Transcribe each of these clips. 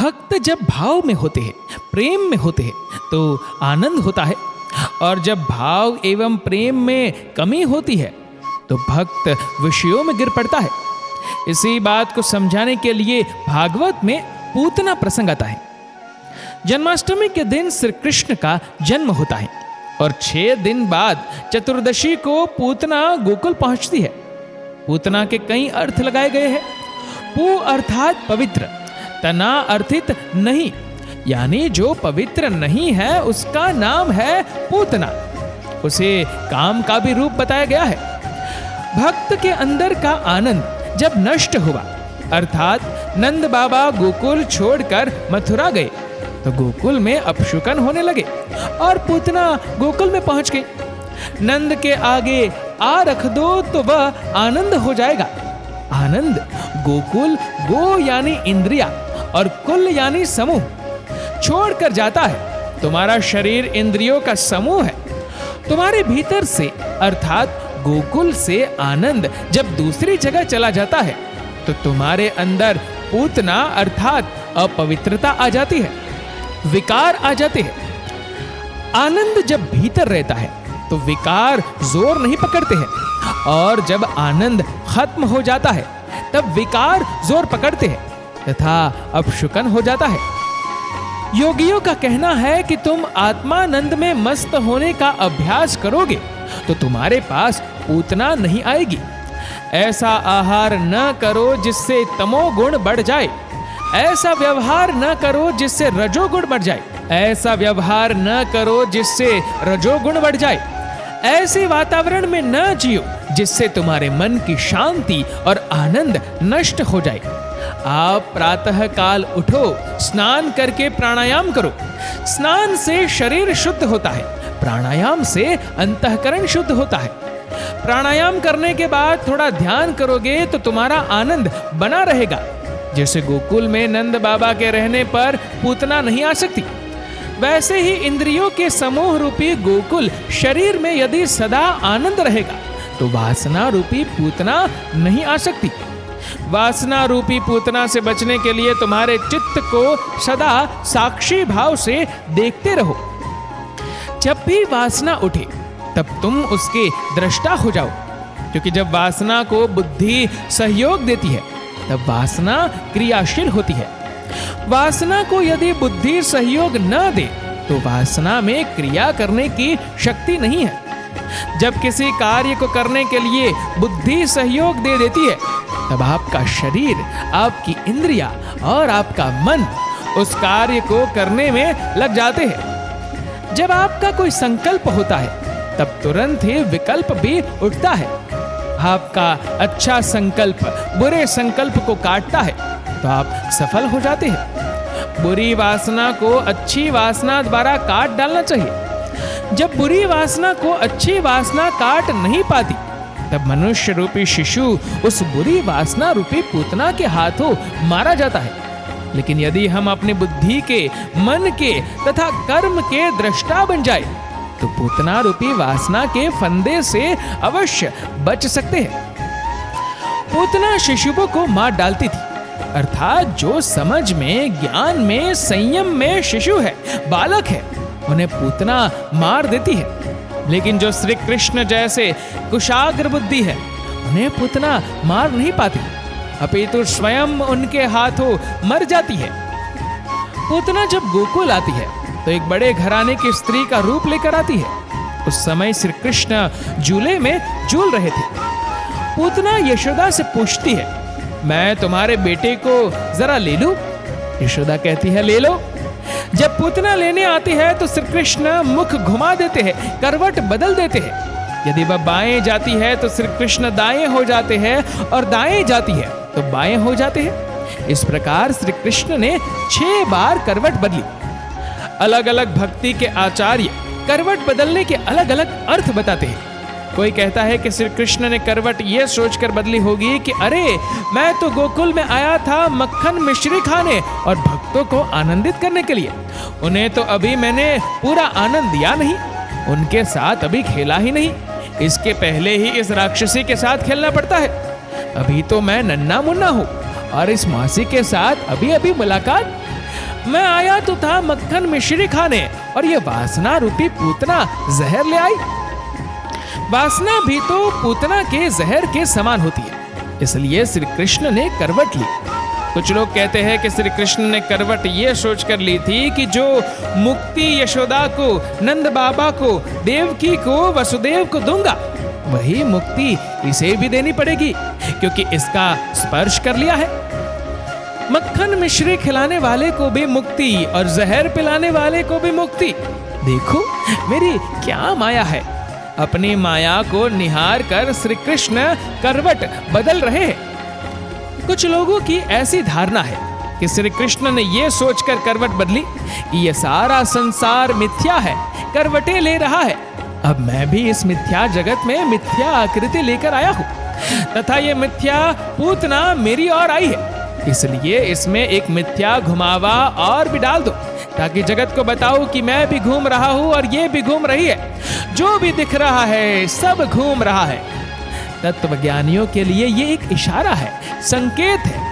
भक्त जब भाव में होते हैं, प्रेम में होते हैं, तो आनंद होता है, और जब भाव एवं प्रेम में कमी होती है तो भक्त विषयों में गिर पड़ता है। इसी बात को समझाने के लिए भागवत में पूतना प्रसंग आता है। जन्माष्टमी के दिन श्री कृष्ण का जन्म होता है और 6 दिन बाद चतुर्दशी को पूतना गोकुल पहुंचती है। पूतना के कई अर्थ लगाए गए हैं। पू अर्थात पवित्र, तना अर्थित नहीं, यानी जो पवित्र नहीं है उसका नाम है पूतना। उसे काम का भी रूप बताया गया है। भक्त के अंदर का आनंद जब नष्ट हुआ, अर्थात नंद बाबा गोकुल छोड़कर मथुरा गए, तो गोकुल में अपशुकन होने लगे और पूतना गोकुल में पहुंच गई। नंद के आगे आ रख दो तो वह आनंद हो जाएगा। आनंद गोकुल, गो यानी इंद्रिया और कुल यानी समूह, छोड़कर जाता है। तुम्हारा शरीर इंद्रियों का समूह है। तुम्हारे भीतर से अर्थात गोकुल से आनंद जब दूसरी जगह चला जाता है तो तुम्हारे अंदर पूतना अर्थात अपवित्रता आ जाती है, विकार आ जाते हैं। आनंद जब भीतर रहता है तो विकार जोर नहीं पकड़ते हैं, और जब आनंद खत्म हो जाता है तब विकार जोर पकड़ते हैं तथा अपशुकन हो जाता है। योगियों का कहना है कि तुम आत्मानंद में मस्त होने का अभ्यास करोगे तो तुम्हारे पास पूतना नहीं आएगी। ऐसा आहार न करो जिससे तमोगुण बढ़ जाए, ऐसा व्यवहार न करो जिससे रजोगुण बढ़ जाए, ऐसा व्यवहार न करो जिससे रजोगुण बढ़ जाए, ऐसे वातावरण में न जियो जिससे तुम्हारे मन की शांति और आनंद नष्ट हो जाए। आप प्रातः काल उठो, स्नान करके प्राणायाम करो। स्नान से शरीर शुद्ध होता है, प्राणायाम से अंतःकरण शुद्ध होता है। प्राणायाम करने के बाद थोड़ा ध्यान करोगे तो तुम्हारा आनंद बना रहेगा। जैसे गोकुल में नंद बाबा के रहने पर पूतना नहीं आ सकती, वैसे ही इंद्रियों के समूह रूपी गोकुल शरीर में यदि सदा आनंद रहेगा तो वासना रूपी पूतना नहीं आ सकती। वासना रूपी पूतना से बचने के लिए तुम्हारे चित्त को सदा साक्षी भाव से देखते रहो। जब भी वासना उठे तब तुम उसके दृष्टा हो जाओ, क्योंकि जब वासना को बुद्धि सहयोग देती है तब वासना क्रियाशील होती है। वासना को यदि बुद्धि सहयोग न दे तो वासना में क्रिया करने की शक्ति नहीं है। जब किसी कार्य को करने के लिए बुद्धि सहयोग दे देती है तब आपका शरीर, आपकी इंद्रिया और आपका मन उस कार्य को करने में लग जाते हैं। जब आपका कोई संकल्प होता है तब तुरंत ही विकल्प भी उठता है। आपका अच्छा संकल्प बुरे संकल्प को काटता है तो आप सफल हो जाते हैं। बुरी वासना को अच्छी वासना द्वारा काट डालना चाहिए। जब बुरी वासना को अच्छी वासना काट नहीं पाती तब मनुष्य रूपी शिशु उस बुरी वासना रूपी पूतना के हाथों मारा जाता है। लेकिन यदि हम अपनी बुद्धि के, मन के तथा कर्म के दृष्टा बन जाए तो पूतना रूपी वासना के फंदे से अवश्य बच सकते हैं। पूतना शिशुओं को मार डालती थी, अर्थात जो समझ में, ज्ञान में, संयम में शिशु है, बालक है, उन्हें पूतना मार देती है। लेकिन जो श्री कृष्ण जैसे कुशाग्र बुद्धि है उन्हें पूतना मार नहीं पाती, अपितु स्वयं उनके हाथों मर जाती है। पूतना जब गोकुल आती है तो एक बड़े घराने की स्त्री का रूप लेकर आती है। उस समय श्री कृष्ण झूले में झूल रहे थे। पूतना यशोदा से पूछती है, मैं तुम्हारे बेटे को जरा ले लूं? यशोदा कहती है, ले लो। जब पूतना लेने आती है तो श्री कृष्ण मुख घुमा देते हैं, करवट बदल देते हैं। यदि वह बाएं जाती है तो श्री कृष्ण दाएं हो जाते हैं और दाएं जाती है तो बाएं हो जाते हैं। इस प्रकार श्री कृष्ण ने 6 बार करवट बदली। अलग अलग भक्ति के आचार्य करवट बदलने के अलग अलग अर्थ बताते हैं। कोई कहता है कि श्री कृष्ण ने करवट ये सोचकर बदली होगी कि अरे मैं तो गोकुल में आया था मक्खन मिश्री खाने और भक्तों को आनंदित करने के लिए, उन्हें तो अभी मैंने पूरा आनंद दिया नहीं, उनके साथ अभी खेला ही नहीं, इसके पहले ही इस राक्षसी के साथ खेलना पड़ता है। अभी तो मैं नन्ना मुन्ना हूँ और इस मासी के साथ अभी अभी मुलाकात। मैं आया तो था मक्खन मिश्री खाने और ये वासना रूपी पूतना जहर ले आई। वासना भी तो पूतना के जहर के समान होती है, इसलिए श्री कृष्ण ने करवट ली। कुछ लोग कहते हैं कि श्री कृष्ण ने करवट ये सोचकर ली थी कि जो मुक्ति यशोदा को, नंद बाबा को, देवकी को, वसुदेव को दूंगा, वही मुक्ति इसे भी देनी पड़ेगी, क्योंकि इसका स्पर्श कर लिया है। मक्खन मिश्री खिलाने वाले को भी मुक्ति और जहर पिलाने वाले को भी मुक्ति। देखो मेरी क्या माया है। अपनी माया को निहार कर श्री कृष्ण करवट बदल रहे हैं। कुछ लोगों की ऐसी धारणा है कि श्री कृष्ण ने यह सोचकर करवट बदली कि यह सारा संसार मिथ्या है, करवटें ले रहा है। अब मैं भी इस मिथ्या जगत में मिथ्या आकृति लेकर आया हूं, तथा यह मिथ्या पूतना मेरी ओर आई है, इसलिए इसमें एक मिथ्या घुमावा और भी डाल दो, ताकि जगत को बताओ कि मैं भी घूम रहा हूं और ये भी घूम रही है। जो भी दिख रहा है सब घूम रहा है। तत्वज्ञानियों के लिए ये एक इशारा है, संकेत है।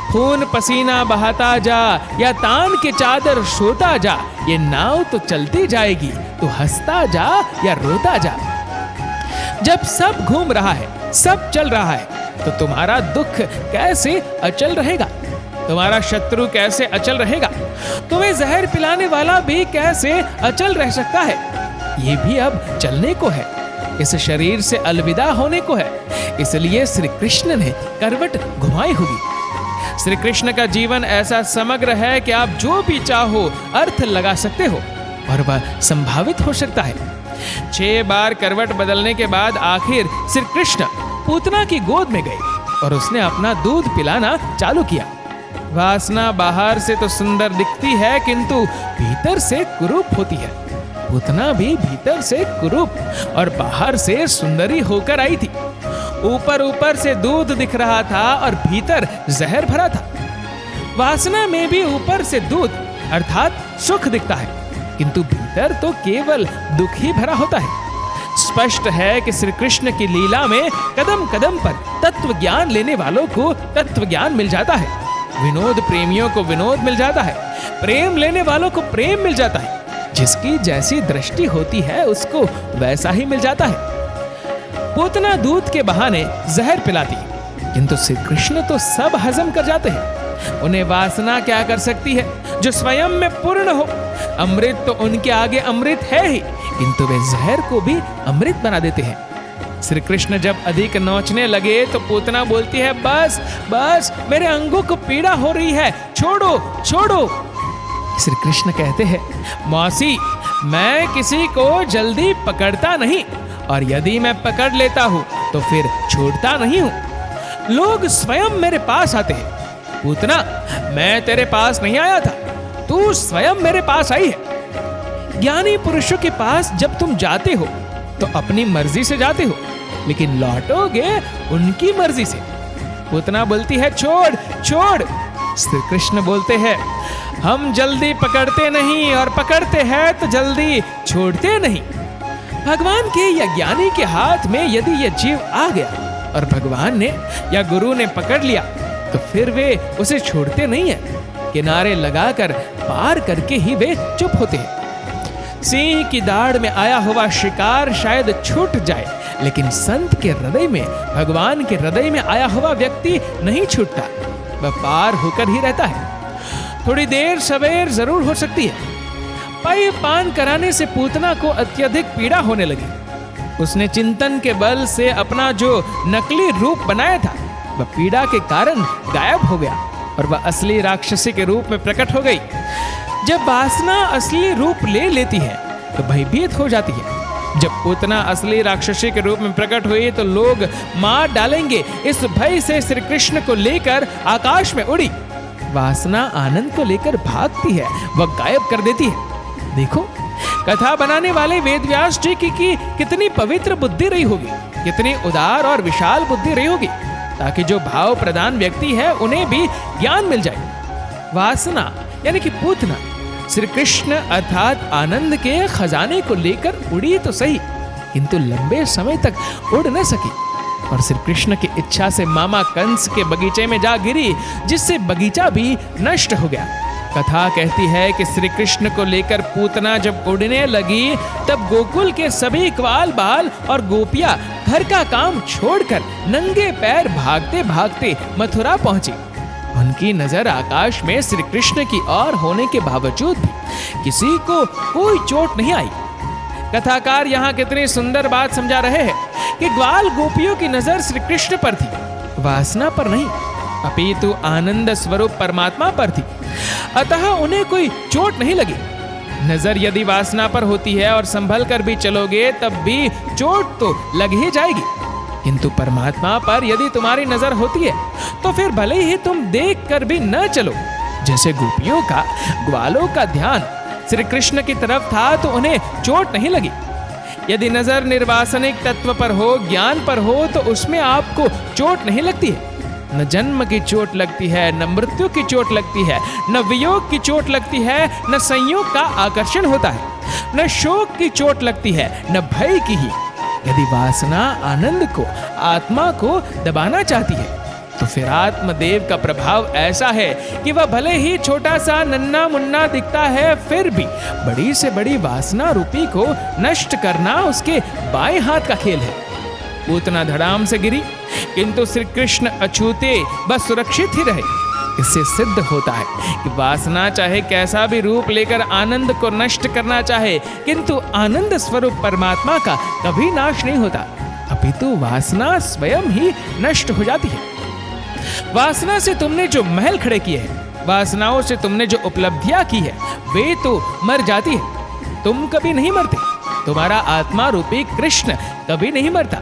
खून पसीना बहाता जा या तान के चादर सोता जा, ये नाव तो चलती जाएगी, तो हंसता जा या रोता जा। जब सब घूम रहा है, सब चल रहा है, तो तुम्हारा दुख कैसे अचल रहेगा? तुम्हारा शत्रु कैसे अचल रहेगा? तुम्हें जहर पिलाने वाला भी कैसे अचल रह सकता है? ये भी अब चलने को है, इस शरीर से अलविदा होने को है। इसलिए श्री कृष्ण ने करवट घुमाई होगी। श्री कृष्ण का जीवन ऐसा समग्र है कि आप जो भी चाहो अर्थ लगा सकते हो और वह संभावित हो सकता है। 6 बार करवट बदलने के बाद आखिर श्री कृष्ण पूतना की गोद में गए और उसने अपना दूध पिलाना चालू किया। वासना बाहर से तो सुंदर दिखती है, किंतु भीतर से कुरूप होती है। पूतना भी भीतर से कुरूप और बाहर से सुंदरी होकर आई थी। ऊपर ऊपर से दूध दिख रहा था और भीतर जहर भरा था। वासना में भी ऊपर से दूध अर्थात सुख दिखता है, किंतु भीतर तो केवल दुख ही भरा होता है। स्पष्ट है कि श्री कृष्ण की लीला में कदम कदम पर तत्व ज्ञान लेने वालों को तत्व ज्ञान मिल जाता है, विनोद प्रेमियों को विनोद मिल जाता है, प्रेम लेने वालों को प्रेम मिल जाता है। जिसकी जैसी दृष्टि होती है उसको वैसा ही मिल जाता है। पूतना दूध के बहाने जहर पिलाती है, किंतु श्री कृष्ण तो सब हजम कर जाते हैं। उन्हें वासना क्या कर सकती है जो स्वयं में पूर्ण हो? अमृत तो उनके आगे अमृत है ही, किंतु वे जहर को भी अमृत बना देते हैं। श्री कृष्ण जब अधिक नोचने लगे तो पूतना बोलती है, बस बस मेरे अंगों को पीड़ा हो रही है, छोड़ो छोड़ो। श्री कृष्ण कहते हैं, मौसी मैं किसी को जल्दी पकड़ता नहीं, और यदि मैं पकड़ लेता हूं तो फिर छोड़ता नहीं हूं। लोग स्वयं मेरे पास आते हैं। पूतना मैं तेरे पास नहीं आया था, तू स्वयं मेरे पास आई है। ज्ञानी पुरुषों के पास जब तुम जाते हो तो अपनी मर्जी से जाते हो, लेकिन लौटोगे उनकी मर्जी से। पूतना बोलती है, छोड़ छोड़। श्री कृष्ण बोलते हैं, हम जल्दी पकड़ते नहीं और पकड़ते हैं तो जल्दी छोड़ते नहीं। भगवान के या ज्ञानी के हाथ में यदि यह जीव आ गया और भगवान ने या गुरु ने पकड़ लिया तो फिर वे उसे छोड़ते नहीं है। किनारे लगाकर पार करके ही वे चुप होते हैं। सिंह की दाढ़ में आया हुआ शिकार शायद छूट जाए, लेकिन संत के हृदय में, भगवान के हृदय में आया हुआ व्यक्ति नहीं छूटता, वह पार होकर ही रहता है। थोड़ी देर सवेर जरूर हो सकती है। पाई पान कराने से पूतना को अत्यधिक पीड़ा होने लगी। उसने चिंतन के बल से अपना जो नकली रूप बनाया था वह पीड़ा के कारण गायब हो गया और वह असली राक्षसी के रूप में प्रकट हो गई। जब वासना असली रूप ले लेती है तो भयभीत हो जाती है। जब पूतना असली राक्षसी के रूप में प्रकट हुई तो लोग मार डालेंगे, इस भय से श्री कृष्ण को लेकर आकाश में उड़ी। वासना आनंद को लेकर भागती है, वह गायब कर देती है। देखो कथा बनाने वाले वेदव्यास जी की कितनी पवित्र बुद्धि रही होगी, कितनी उदार और विशाल बुद्धि रही होगी, ताकि जो भाव प्रधान व्यक्ति है उन्हें भी ज्ञान मिल जाए। वासना यानी कि पूतना श्री कृष्ण अर्थात आनंद के खजाने को लेकर उड़ी तो सही, किंतु लंबे समय तक उड़ न सकी और श्री कृष्ण की इच्छा से मामा कंस के बगीचे में जा गिरी, जिससे बगीचा भी नष्ट हो गया। कथा कहती है कि श्री कृष्ण को लेकर पूतना जब उड़ने लगी तब गोकुल के सभी ग्वाल बाल और गोपियां घर का काम छोड़कर नंगे पैर भागते भागते मथुरा पहुंची। उनकी नजर आकाश में श्री कृष्ण की ओर होने के बावजूद भी किसी को कोई चोट नहीं आई। कथाकार यहाँ कितनी सुंदर बात समझा रहे हैं कि ग्वाल गोपियों की नजर श्री कृष्ण पर थी, वासना पर नहीं, अपितु आनंद स्वरूप परमात्मा पर थी। अतः उन्हें कोई चोट नहीं लगी। नजर यदि वासना पर होती है और संभल कर भी चलोगे तब भी चोट तो लग ही जाएगी, किंतु परमात्मा पर यदि तुम्हारी नजर होती है तो फिर भले ही तुम देख कर भी न चलो। जैसे गोपियों का ग्वालों का ध्यान श्री कृष्ण की तरफ था तो उन्हें चोट नहीं लगी। यदि नजर निर्वासनिक तत्व पर हो, ज्ञान पर हो, तो उसमें आपको चोट नहीं लगती है। न जन्म की चोट लगती है, न मृत्यु की चोट लगती है, न वियोग की चोट लगती है, न संयोग का आकर्षण होता है, न शोक की चोट लगती है, न भय की ही। यदि वासना आनंद को, आत्मा को दबाना चाहती है तो फिर आत्मदेव का प्रभाव ऐसा है कि वह भले ही छोटा सा नन्ना मुन्ना दिखता है, फिर भी बड़ी से बड़ी वासना रूपी को नष्ट करना उसके बाएं हाथ का खेल है। पूतना धड़ाम से गिरी, किंतु श्री कृष्ण अछूते बस सुरक्षित ही रहे। इससे सिद्ध होता है कि वासना चाहे कैसा भी रूप लेकर आनंद को नष्ट करना चाहे, किंतु आनंद स्वरूप परमात्मा का कभी नाश नहीं होता, अपितु वासना स्वयं ही नष्ट हो जाती है। वासना से तुमने जो महल खड़े किए हैं, वासनाओं से तुमने जो उपलब्धियां की है, वे तो मर जाती है, तुम कभी नहीं मरते। तुम्हारा आत्मा रूपी कृष्ण कभी नहीं मरता।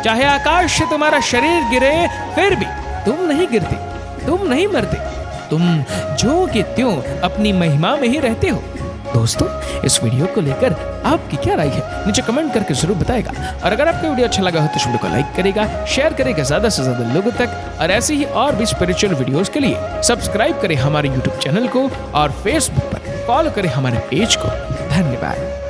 चाहे आकाश से तुम्हारा शरीर गिरे फिर भी तुम नहीं गिरते, तुम नहीं मरते, तुम जो कि त्यों अपनी महिमा में ही रहते हो। दोस्तों, इस वीडियो को लेकर आपकी क्या राय है नीचे कमेंट करके जरूर बताएगा। और अगर आपको वीडियो अच्छा लगा हो तो इस वीडियो को लाइक करेगा, शेयर करेगा ज्यादा से ज्यादा लोगों तक। और ऐसे ही और भी स्पिरिचुअल वीडियोस के लिए सब्सक्राइब करें हमारे यूट्यूब चैनल को और फेसबुक पर फॉलो करें हमारे पेज को। धन्यवाद।